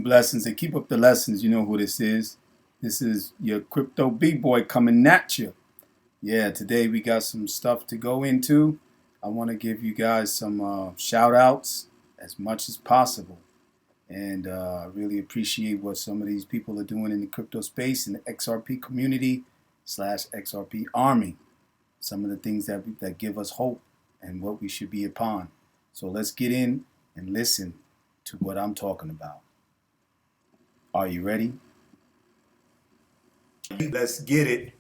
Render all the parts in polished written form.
blessings and keep up the lessons. You know who this is. This is your crypto B-boy coming at you. Yeah, today we got some stuff to go into. I want to give you guys some shout outs as much as possible. And I really appreciate what some of these people are doing in the crypto space, in the XRP community / XRP Army. Some of the things that give us hope and what we should be upon. So let's get in and listen to what I'm talking about. Are you ready? Let's get it.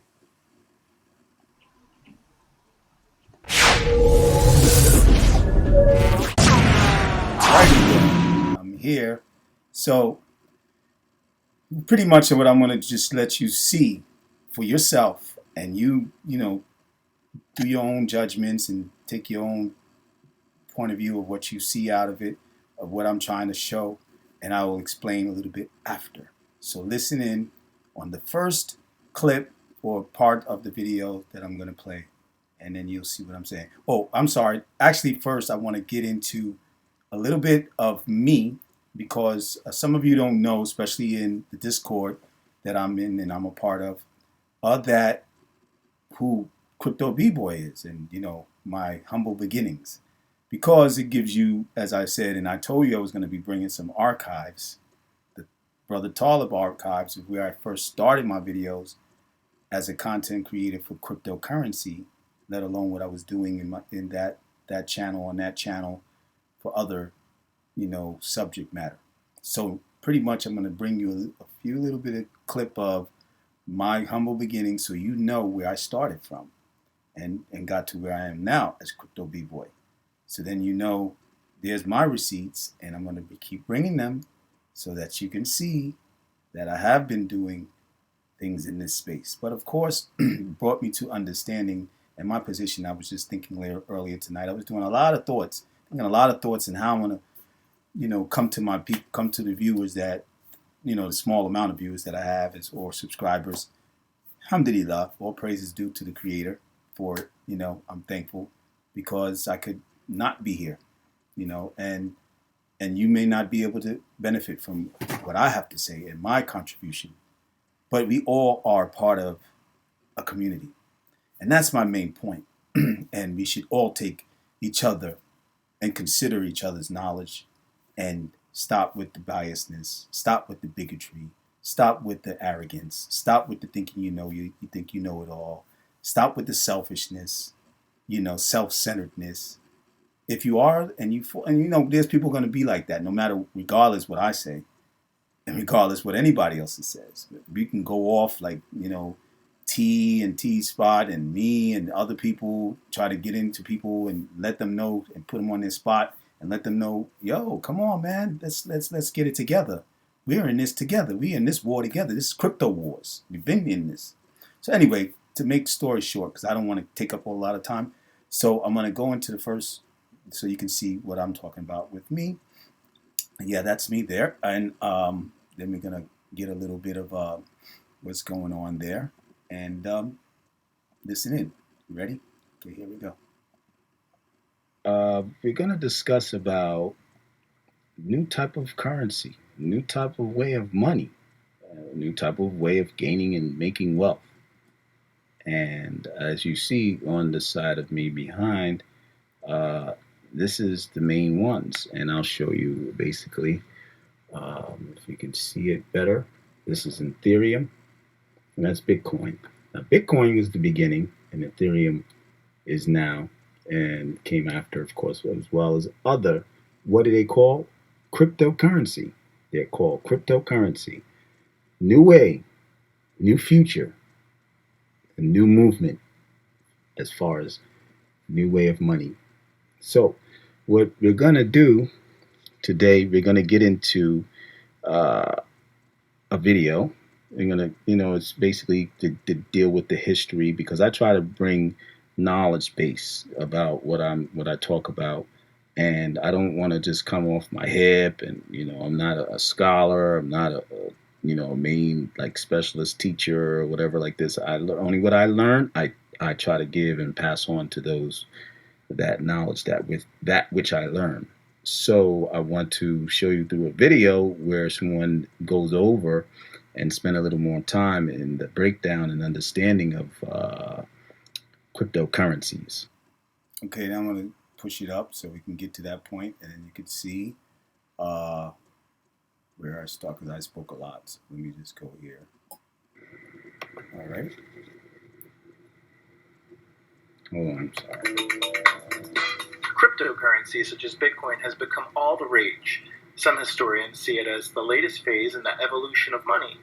I'm here. So pretty much what I'm going to just let you see for yourself, and you know, do your own judgments and take your own point of view of what you see out of it, of what I'm trying to show, and I will explain a little bit after. So listen in on the first clip or part of the video that I'm going to play, and then you'll see what I'm saying. Oh, I'm sorry. Actually, first I want to get into a little bit of me, because some of you don't know, especially in the Discord that I'm in and I'm a part of that, who Crypto B-Boy is, and my humble beginnings, because it gives you, as I said, and I told you I was going to be bringing some archives, the Brother Taalib archives, where I first started my videos as a content creator for cryptocurrency, let alone what I was doing in that channel, on that channel, for other subject matter. So pretty much I'm going to bring you a few little bit of clip of my humble beginnings, so you know where I started from and got to where I am now as Crypto B-Boy. So then there's my receipts, and I'm going to keep bringing them so that you can see that I have been doing things in this space. But of course, brought me to understanding and my position. I was just thinking earlier tonight. I was doing a lot of thoughts, and how I'm going to come to the viewers that, the small amount of viewers that I have or subscribers. Alhamdulillah, all praises due to the Creator for it. I'm thankful, because I could not be here, and you may not be able to benefit from what I have to say and my contribution, but we all are part of a community, and that's my main point. And we should all take each other and consider each other's knowledge, and stop with the biasness, stop with the bigotry, stop with the arrogance, stop with the thinking you think you know it all, stop with the selfishness, self-centeredness. If you are, there's people going to be like that, no matter, regardless what I say, and regardless what anybody else says. We can go off like, T and T Spot and me and other people, try to get into people and let them know and put them on their spot and let them know, yo, come on, man, let's get it together. We're in this together. We're in this war together. This is crypto wars. We've been in this. So anyway, to make story short, because I don't want to take up a lot of time, so I'm going to go into the first, so you can see what I'm talking about with me. Yeah, that's me there. And then we're going to get a little bit of what's going on there. And listen in. You ready? Okay, here we go. We're going to discuss about new type of currency, new type of way of money, new type of way of gaining and making wealth. And as you see on the side of me behind, this is the main ones. And I'll show you basically, if you can see it better. This is Ethereum, and that's Bitcoin. Now, Bitcoin is the beginning, and Ethereum is now, and came after, of course, as well as other, what do they call? Cryptocurrency. They're called cryptocurrency. New way, new future, a new movement as far as new way of money. So what we're going to do today, we're going to get into a video. We're going to, it's basically to deal with the history, because I try to bring knowledge base about what I talk about, and I don't want to just come off my hip, and I'm not a scholar, I'm not a main like specialist teacher or whatever like this. Only what I learn, I try to give and pass on to those that knowledge, that with that which I learn. So I want to show you through a video where someone goes over and spend a little more time in the breakdown and understanding of cryptocurrencies. Okay, now I'm going to push it up so we can get to that point, and then you can see uh, where I start, because I spoke a lot. So let me just go here. All right. Hold on, I'm sorry. Cryptocurrency such as Bitcoin has become all the rage. Some historians see it as the latest phase in the evolution of money.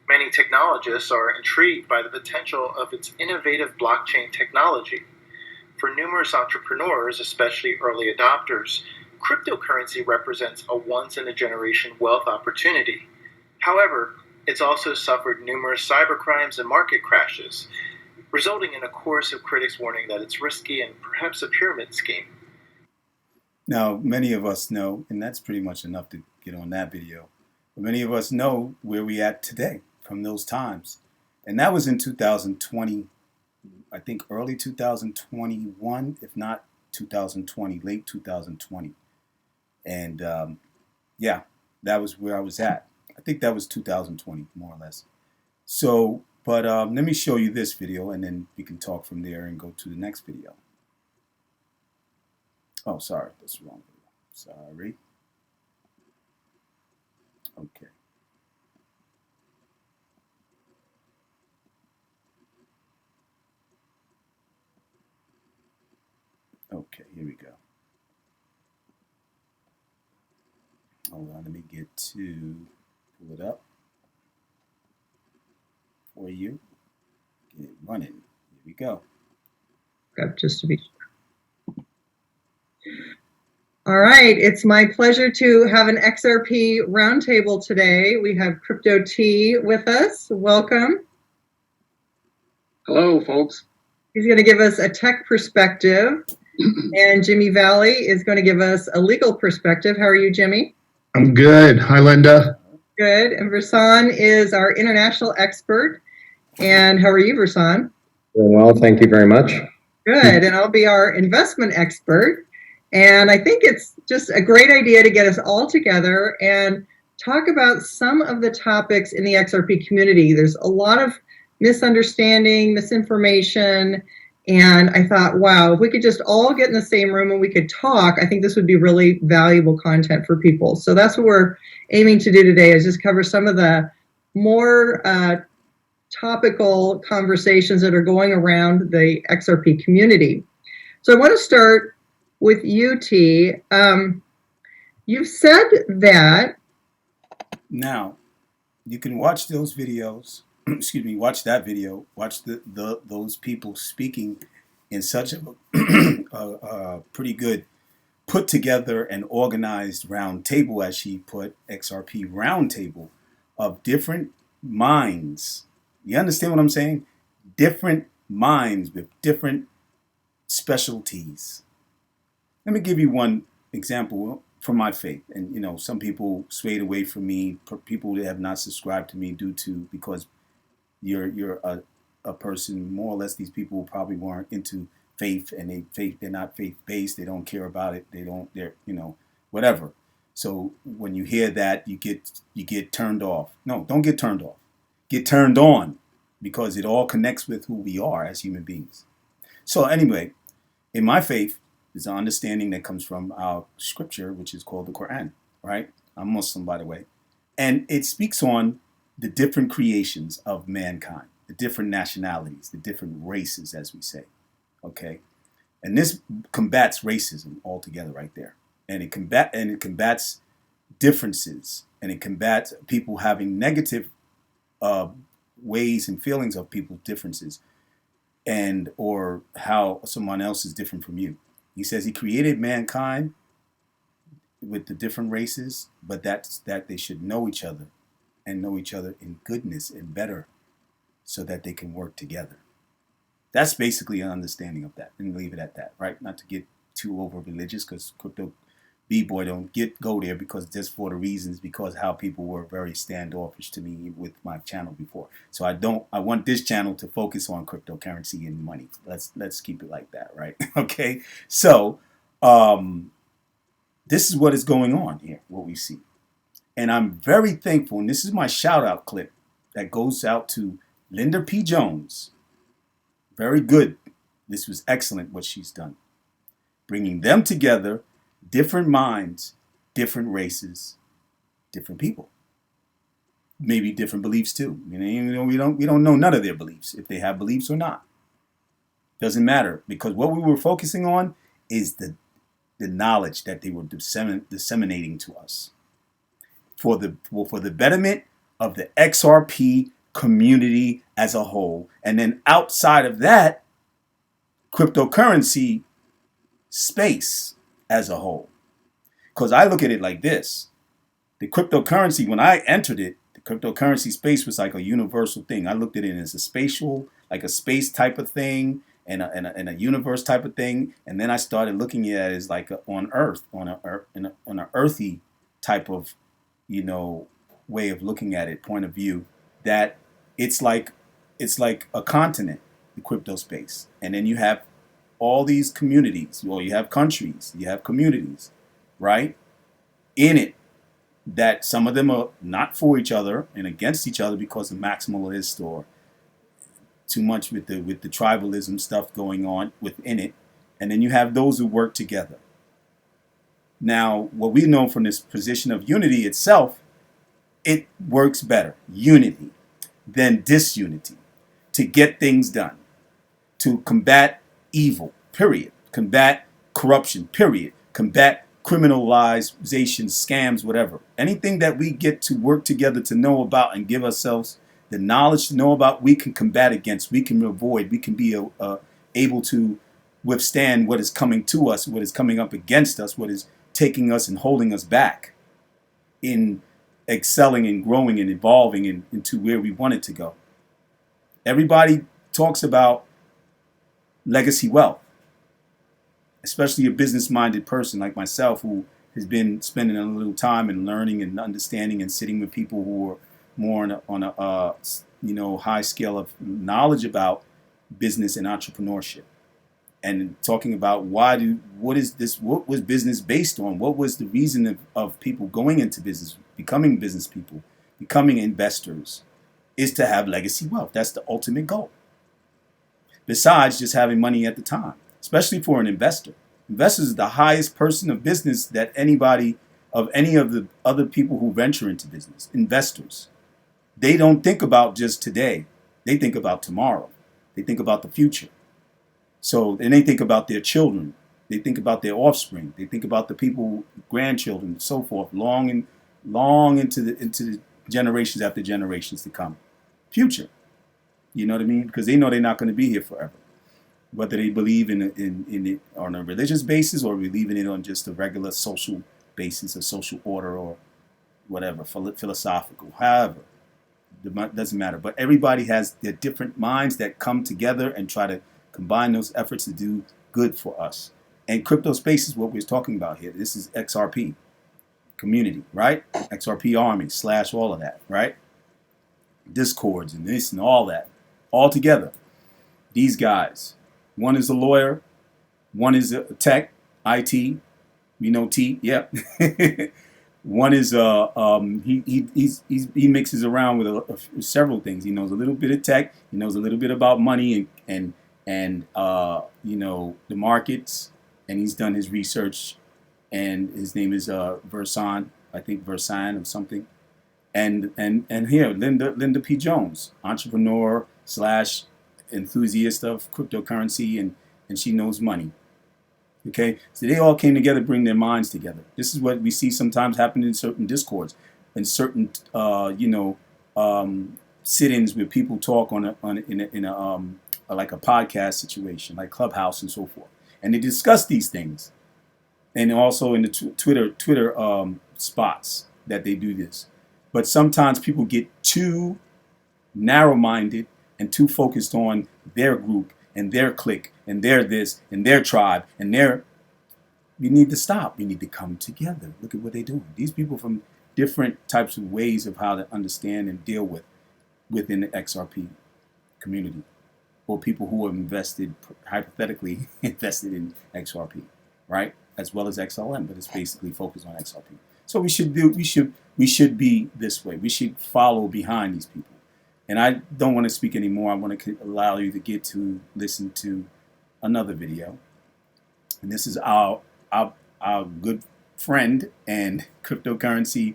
Many technologists are intrigued by the potential of its innovative blockchain technology. For numerous entrepreneurs, especially early adopters, cryptocurrency represents a once-in-a-generation wealth opportunity. However, it's also suffered numerous cybercrimes and market crashes, resulting in a chorus of critics warning that it's risky and perhaps a pyramid scheme. Now, many of us know, and that's pretty much enough to get on that video, but many of us know where we at today from those times. And that was in 2020, I think early 2021, if not 2020, late 2020. And yeah, that was where I was at. I think that was 2020, more or less. So, but let me show you this video, and then we can talk from there and go to the next video. Oh, sorry, that's the wrong video. Sorry. Okay. Okay, here we go. Hold on, let me get to pull it up for you. Get it running. Here we go. Just to be sure. All right, it's my pleasure to have an XRP roundtable today. We have Crypto T with us. Welcome. Hello, folks. He's going to give us a tech perspective, and Jimmy Valley is going to give us a legal perspective. How are you, Jimmy? I'm good. Hi, Linda. Good. And Versan is our international expert. And how are you, Versan? Doing well, thank you very much. Good. And I'll be our investment expert. And I think it's just a great idea to get us all together and talk about some of the topics in the XRP community. There's a lot of misunderstanding, misinformation, and I thought, wow, if we could just all get in the same room and we could talk, I think this would be really valuable content for people. So that's what we're aiming to do today, is just cover some of the more topical conversations that are going around the XRP community. So I want to start with you, T. You've said that. Now, you can watch those videos. Excuse me. Watch that video. Watch those people speaking in such a pretty good, put together and organized round table, as she put, XRP round table of different minds. You understand what I'm saying? Different minds with different specialties. Let me give you one example from my faith. And, you know, some people swayed away from me, people that have not subscribed to me because you're a person, more or less, these people probably weren't into faith, and they're not faith-based, they don't care about it, they're, you know, whatever. So when you hear that, you get turned off. No, don't get turned off. Get turned on, because it all connects with who we are as human beings. So anyway, in my faith, there's an understanding that comes from our scripture, which is called the Quran, right? I'm Muslim, by the way. And it speaks on the different creations of mankind, the different nationalities, the different races, as we say, okay? And this combats racism altogether right there. And it combats differences, and it combats people having negative ways and feelings of people's differences, and or how someone else is different from you. He says he created mankind with the different races, but that they should know each other, and know each other in goodness and better, so that they can work together. That's basically an understanding of that, and leave it at that, right? Not to get too over religious, because Crypto B-Boy don't go there, because just for the reasons, because how people were very standoffish to me with my channel before. So I want this channel to focus on cryptocurrency and money. Let's keep it like that, right? Okay. So This is what is going on here, what we see. And I'm very thankful, and this is my shout out clip that goes out to Linda P. Jones. Very good. This was excellent what she's done. Bringing them together, different minds, different races, different people. Maybe different beliefs too. We don't know none of their beliefs, if they have beliefs or not. Doesn't matter, because what we were focusing on is the knowledge that they were disseminating to us for the betterment of the XRP community as a whole. And then outside of that, cryptocurrency space as a whole. Because I look at it like this. The cryptocurrency, when I entered it, the cryptocurrency space was like a universal thing. I looked at it as a spatial, like a space type of thing, and a universe type of thing. And then I started looking at it as like on Earth, on an earthy type of, way of looking at it, point of view, that it's like a continent, the crypto space. And then you have all these communities, well, you have countries, you have communities, right, in it, that some of them are not for each other and against each other because of maximalist or too much with the tribalism stuff going on within it. And then you have those who work together. Now, what we know from this position of unity itself, it works better, unity, than disunity, to get things done, to combat evil, period, combat corruption, period, combat criminalization, scams, whatever. Anything that we get to work together to know about and give ourselves the knowledge to know about, we can combat against, we can avoid, we can be able to withstand what is coming to us, what is coming up against us, what is taking us and holding us back in excelling and growing and evolving into where we want it to go. Everybody talks about legacy wealth, especially a business-minded person like myself, who has been spending a little time and learning and understanding and sitting with people who are more on a high scale of knowledge about business and entrepreneurship, and talking about what was business based on? What was the reason of people going into business, becoming business people, becoming investors, is to have legacy wealth. That's the ultimate goal. Besides just having money at the time, especially for an investor. Investors is the highest person of business that anybody of any of the other people who venture into business. Investors. They don't think about just today. They think about tomorrow. They think about the future. So, and they think about their children. They think about their offspring. They think about the people, grandchildren, and so forth, long into the generations after generations to come. Future. You know what I mean? Because they know they're not going to be here forever. Whether they believe in it on a religious basis or believe in it on just a regular social basis, or social order, or whatever, philosophical, however, it doesn't matter. But everybody has their different minds that come together and try to combine those efforts to do good for us. And crypto space is what we're talking about here. This is XRP community, right? XRP Army / all of that, right? Discords and this and all that, all together. These guys, one is a lawyer, one is a tech, IT, you know T, yep. One is he mixes around with several things. He knows a little bit of tech. He knows a little bit about money and the markets. And he's done his research. And his name is Versan, I think Versan or something. And here Linda P. Jones, entrepreneur / enthusiast of cryptocurrency, and she knows money. Okay, so they all came together, bring their minds together. This is what we see sometimes happen in certain discords, in certain sit-ins where people talk in a like a podcast situation, like Clubhouse and so forth, and they discuss these things, and also in the Twitter spots that they do this. But sometimes people get too narrow-minded and too focused on their group and their clique and their this and their tribe and their. We need to stop. We need to come together. Look at what they're doing. These people from different types of ways of how to understand and deal within the XRP community, or people who have hypothetically invested in XRP, right? as well as XLM, but it's basically focused on XRP. So we should be this way. We should follow behind these people. And I don't want to speak anymore. I want to allow you to get to listen to another video. And this is our good friend and cryptocurrency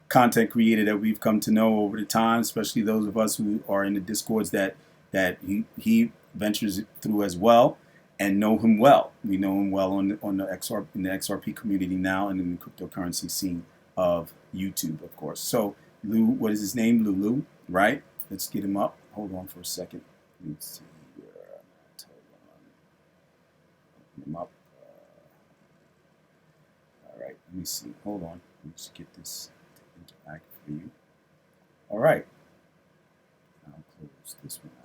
content creator that we've come to know over the time, especially those of us who are in the discords that he ventures through as well, and know him well. We know him well in the XRP community now, and in the cryptocurrency scene of YouTube, of course. So Lou, what is his name? Lulu, right? Let's get him up. Hold on for a second. Let's see here. Open him up. All right, let me see. Hold on. Let me just get this to interact for you. All right. I'll close this one out.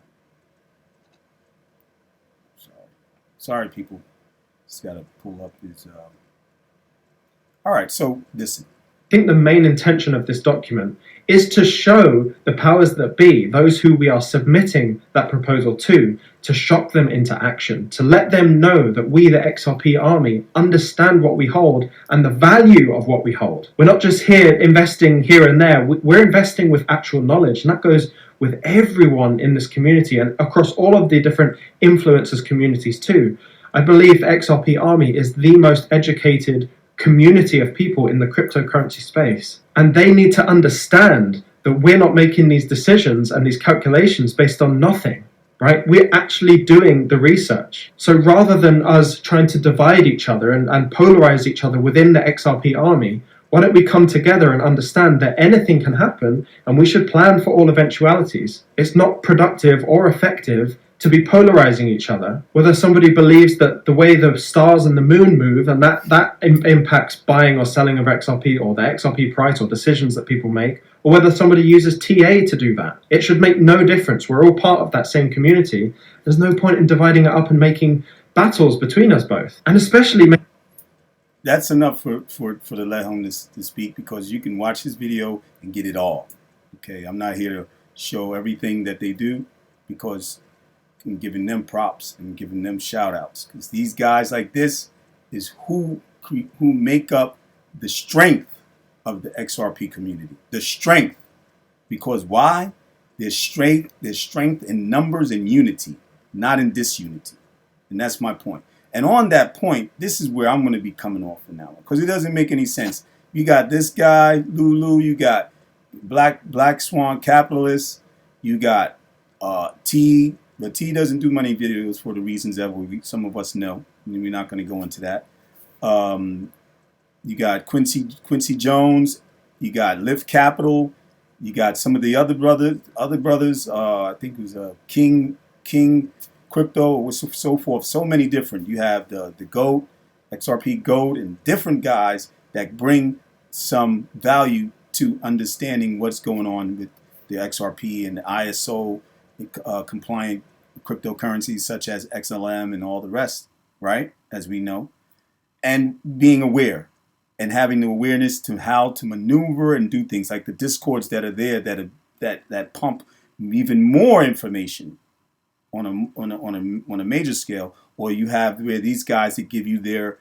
Sorry, people. Just got to pull up his. All right, so listen. I think the main intention of this document is to show the powers that be, those who we are submitting that proposal to shock them into action, to let them know that we, the XRP Army, understand what we hold and the value of what we hold. We're not just here investing here and there. We're investing with actual knowledge, and that goes with everyone in this community and across all of the different influencers communities too. I believe the XRP Army is the most educated community of people in the cryptocurrency space, and they need to understand that we're not making these decisions and these calculations based on nothing, right? We're actually doing the research. So rather than us trying to divide each other and polarize each other within the XRP Army, why don't we come together and understand that anything can happen and we should plan for all eventualities? It's not productive or effective to be polarizing each other, whether somebody believes that the way the stars and the moon move and that impacts buying or selling of XRP or the XRP price or decisions that people make, or whether somebody uses TA to do that. It should make no difference. We're all part of that same community. There's no point in dividing it up and making battles between us both. And especially... That's enough for the let home to speak, because you can watch this video and get it all. Okay, I'm not here to show everything that they do, because I'm giving them props and giving them shout outs, because these guys like this is who make up the strength of the XRP community. The strength. Because why? There's strength in numbers and unity, not in disunity. And that's my point. And on that point, this is where I'm going to be coming off from now, because it doesn't make any sense. You got this guy, Lulu, you got Black Swan Capitalist, you got T, but T doesn't do money videos for the reasons that some of us know. We're not going to go into that. You got Quincy Jones, you got Lift Capital, you got some of the other brothers. I think it was King Crypto, or so forth. So many different. You have the GOAT, XRP GOAT, and different guys that bring some value to understanding what's going on with the XRP and the ISO compliant cryptocurrencies such as XLM and all the rest, right? As we know, and being aware and having the awareness to how to maneuver and do things, like the discords that are there that pump even more information on a major scale, or you have where these guys that give you their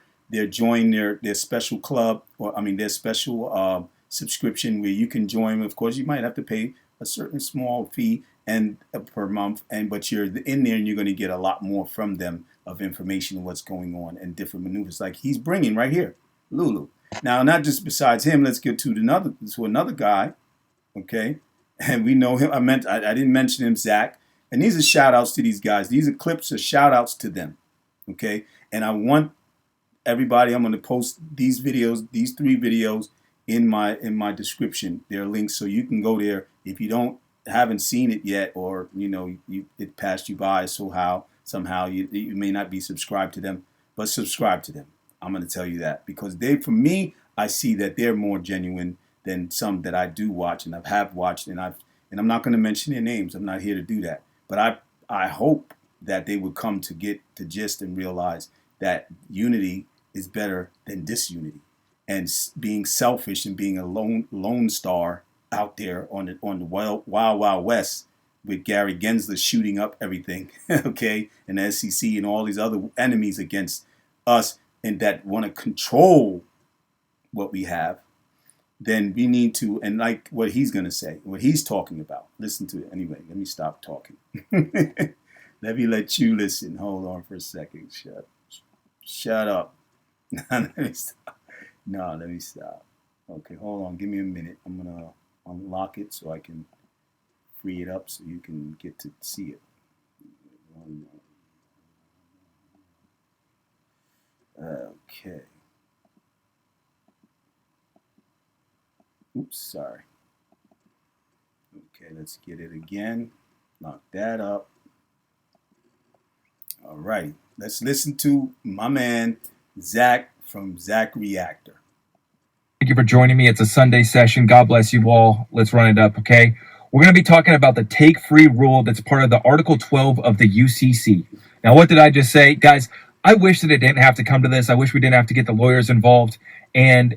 special club, or their special subscription where you can join. Of course, you might have to pay a certain small fee and per month, but you're in there and you're going to get a lot more from them of information and what's going on and different maneuvers, like he's bringing right here, Lulu. Now, not just besides him, let's get to another guy, okay? And we know him. I didn't mention him, Zach. And these are shout outs to these guys. These are clips of shout outs to them. Okay. And I want everybody, I'm going to post these videos, these 3 videos in my description. There are links so you can go there if you haven't seen it yet, or it passed you by somehow you may not be subscribed to them, but subscribe to them. I'm going to tell you that, because for me, I see that they're more genuine than some that I do watch and have watched, and I'm not going to mention their names. I'm not here to do that. But I hope that they would come to get the gist and realize that unity is better than disunity, and being selfish and being a lone star out there on the wild west with Gary Gensler shooting up everything, okay, and the SEC and all these other enemies against us and that want to control what we have, then we need to, and like what he's going to say, what he's talking about, listen to it. Anyway, let me stop talking. Let me let you listen. Hold on for a second. Shut up. Let me stop. No, let me stop. Okay, hold on. Give me a minute. I'm going to unlock it so I can free it up so you can get to see it. Okay. Oops, sorry. Okay, let's get it again. Lock that up. All right, let's listen to my man, Zach from Zach Reactor. Thank you for joining me. It's a Sunday session. God bless you all. Let's run it up, okay? We're going to be talking about the take free rule that's part of the Article 12 of the UCC. Now, what did I just say? Guys, I wish that it didn't have to come to this. I wish we didn't have to get the lawyers involved. And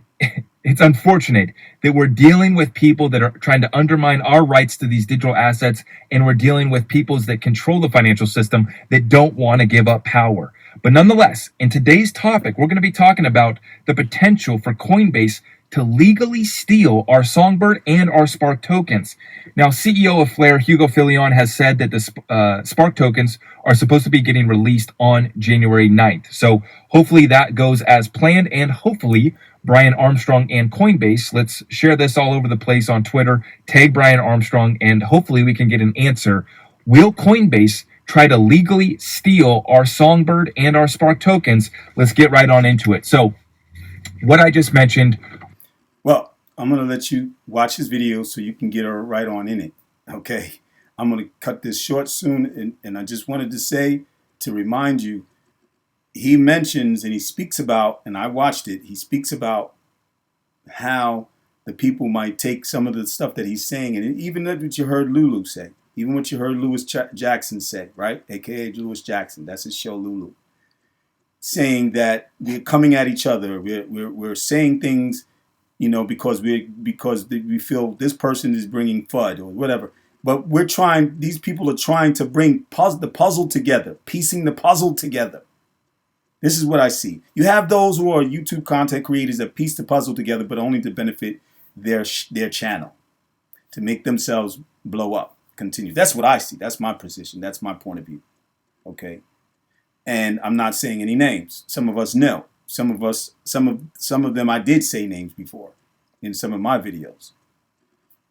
it's unfortunate that we're dealing with people that are trying to undermine our rights to these digital assets, and we're dealing with peoples that control the financial system that don't want to give up power. But nonetheless, in today's topic, we're going to be talking about the potential for Coinbase to legally steal our Songbird and our Spark tokens. Now, CEO of Flare, Hugo Filion, has said that the Spark tokens are supposed to be getting released on January 9th. So hopefully that goes as planned, and hopefully Brian Armstrong and Coinbase, let's share this all over the place on Twitter, tag Brian Armstrong, and hopefully we can get an answer. Will Coinbase try to legally steal our Songbird and our Spark tokens? Let's get right on into it. So what I just mentioned. Well, I'm going to let you watch his video so you can get right on in it. Okay. I'm going to cut this short soon. And I just wanted to say, to remind you, he mentions and he speaks about, and I watched it, he speaks about how the people might take some of the stuff that he's saying. And even what you heard Lulu say, even what you heard Lewis Jackson say, right? AKA Lewis Jackson. That's his show, Lulu. Saying that we're coming at each other. We're saying things, you know, because we feel this person is bringing FUD or whatever. But these people are trying to bring the puzzle together, piecing the puzzle together. This is what I see. You have those who are YouTube content creators that piece the puzzle together, but only to benefit their channel, to make themselves blow up, continue. That's what I see. That's my position. That's my point of view. Okay. And I'm not saying any names. Some of us know. Some of them I did say names before in some of my videos.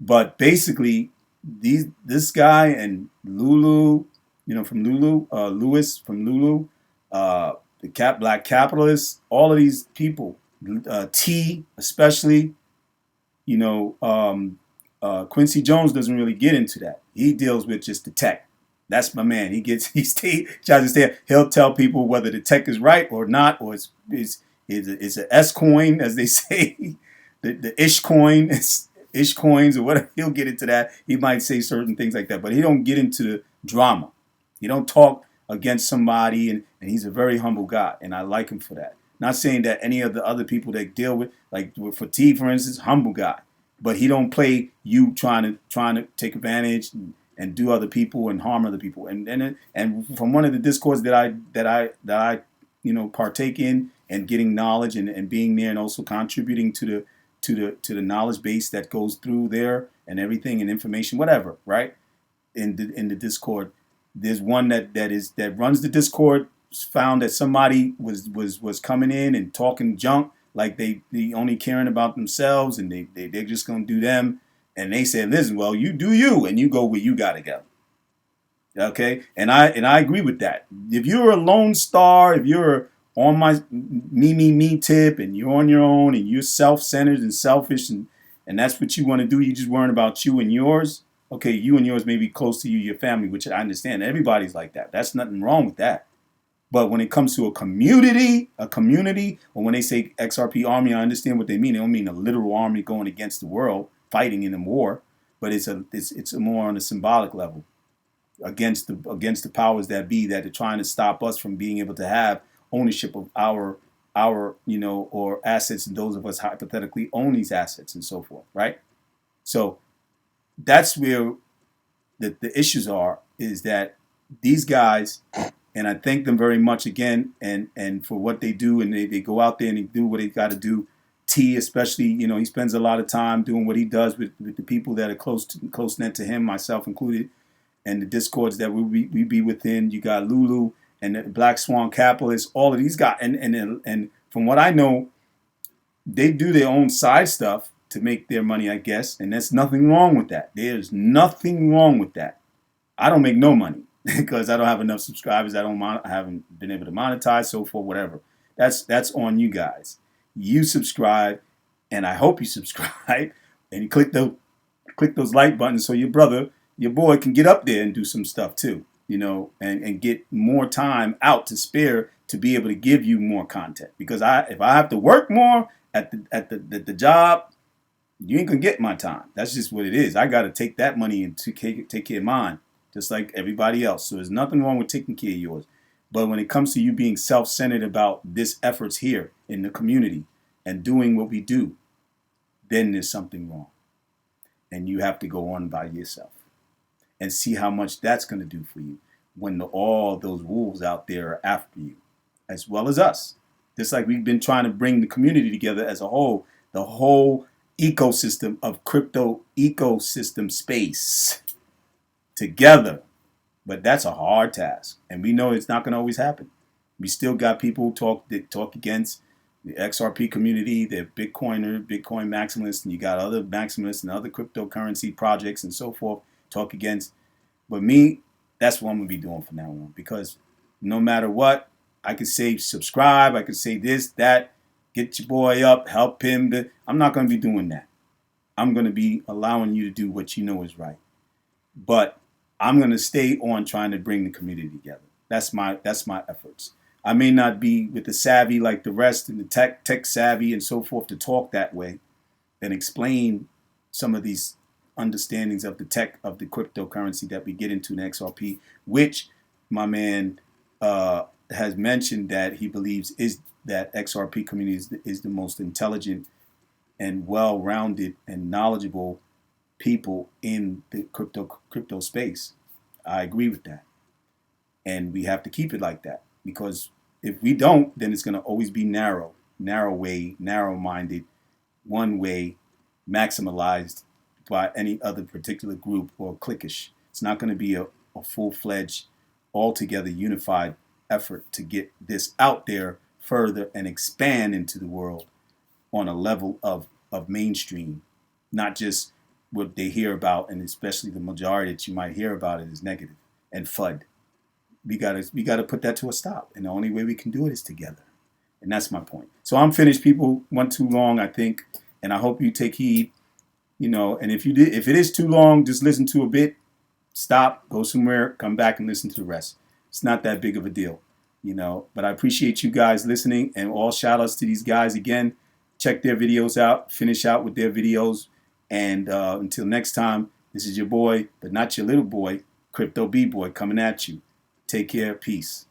But basically, this guy and Lulu, you know, from Lulu, Lewis from Lulu, the black capitalists, all of these people, T especially, you know, Quincy Jones doesn't really get into that. He deals with just the tech. That's my man. He'll tell people whether the tech is right or not, or it's an S coin, as they say, the ish coin, ish coins or whatever. He'll get into that. He might say certain things like that, but he don't get into the drama. He don't talk against somebody, and he's a very humble guy, and I like him for that. Not saying that any of the other people that deal with, like for T, for instance, humble guy, but he don't play you trying to take advantage and do other people and harm other people. And from one of the discords that I you know, partake in, and getting knowledge and being there and also contributing to the knowledge base that goes through there and everything and information, whatever, right? In the Discord, there's one that runs the Discord, found that somebody was coming in and talking junk, like they only caring about themselves and they're just gonna do them. And they said, listen, well, you do you, and you go where you gotta go. Okay, and I agree with that. If you're a lone star, if you're on my me tip, and you're on your own, and you're self-centered and selfish, and that's what you want to do, you just worrying about you and yours. Okay, you and yours may be close to you, your family, which I understand. Everybody's like that. That's nothing wrong with that. But when it comes to a community, or when they say XRP Army, I understand what they mean. They don't mean a literal army going against the world, fighting in a war, but it's more on a symbolic level against the powers that be that are trying to stop us from being able to have ownership of our you know, or assets, and those of us hypothetically own these assets and so forth, right? So that's where the issues are, is that these guys And I thank them very much again, and for what they do, and they go out there and they do what they got to do. T, especially, he spends a lot of time doing what he does with the people that are close knit to him, myself included, and the discords that we be within. You got Lulu and the Black Swan Capitalists, all of these guys, and from what I know, they do their own side stuff to make their money, I guess, and there's nothing wrong with that. There's nothing wrong with that. I don't make no money because I don't have enough subscribers. I haven't been able to monetize, so forth, whatever. That's on you guys. You subscribe, and I hope you subscribe, and you click those like buttons so your boy can get up there and do some stuff too, and get more time out to spare to be able to give you more content. Because if I have to work more at the job, you ain't gonna get my time. That's just what it is. I gotta take that money and take care of mine, just like everybody else. So there's nothing wrong with taking care of yours. But when it comes to you being self-centered about this efforts here in the community and doing what we do, then there's something wrong. And you have to go on by yourself and see how much that's going to do for you when all those wolves out there are after you, as well as us. Just like we've been trying to bring the community together as a whole, the whole ecosystem of crypto ecosystem space together. But that's a hard task, and we know it's not going to always happen. We still got people that talk against the XRP community, the Bitcoin maximalists, and you got other maximalists and other cryptocurrency projects and so forth talk against. But me, that's what I'm going to be doing from now on, because no matter what, I can say subscribe, I can say this, that, get your boy up, help him. I'm not going to be doing that. I'm going to be allowing you to do what you know is right. But I'm going to stay on trying to bring the community together. That's my efforts. I may not be with the savvy like the rest and the tech savvy and so forth to talk that way and explain some of these understandings of the tech of the cryptocurrency that we get into in XRP, which my man has mentioned that he believes is that XRP community is the most intelligent and well-rounded and knowledgeable people in the crypto space. I agree with that. And we have to keep it like that, because if we don't, then it's going to always be narrow-minded, one way, maximalized by any other particular group or cliquish. It's not going to be a full-fledged, altogether unified effort to get this out there further and expand into the world on a level of mainstream, not just what they hear about, and especially the majority that you might hear about it is negative and FUD. We gotta put that to a stop, and the only way we can do it is together. And that's my point. So I'm finished. People went too long, I think, and I hope you take heed. And if it is too long, just listen to a bit, stop, go somewhere, come back and listen to the rest. It's not that big of a deal, But I appreciate you guys listening, and all shout outs to these guys again. Check their videos out, finish out with their videos. And until next time, this is your boy, but not your little boy, Crypto B-Boy, coming at you. Take care. Peace.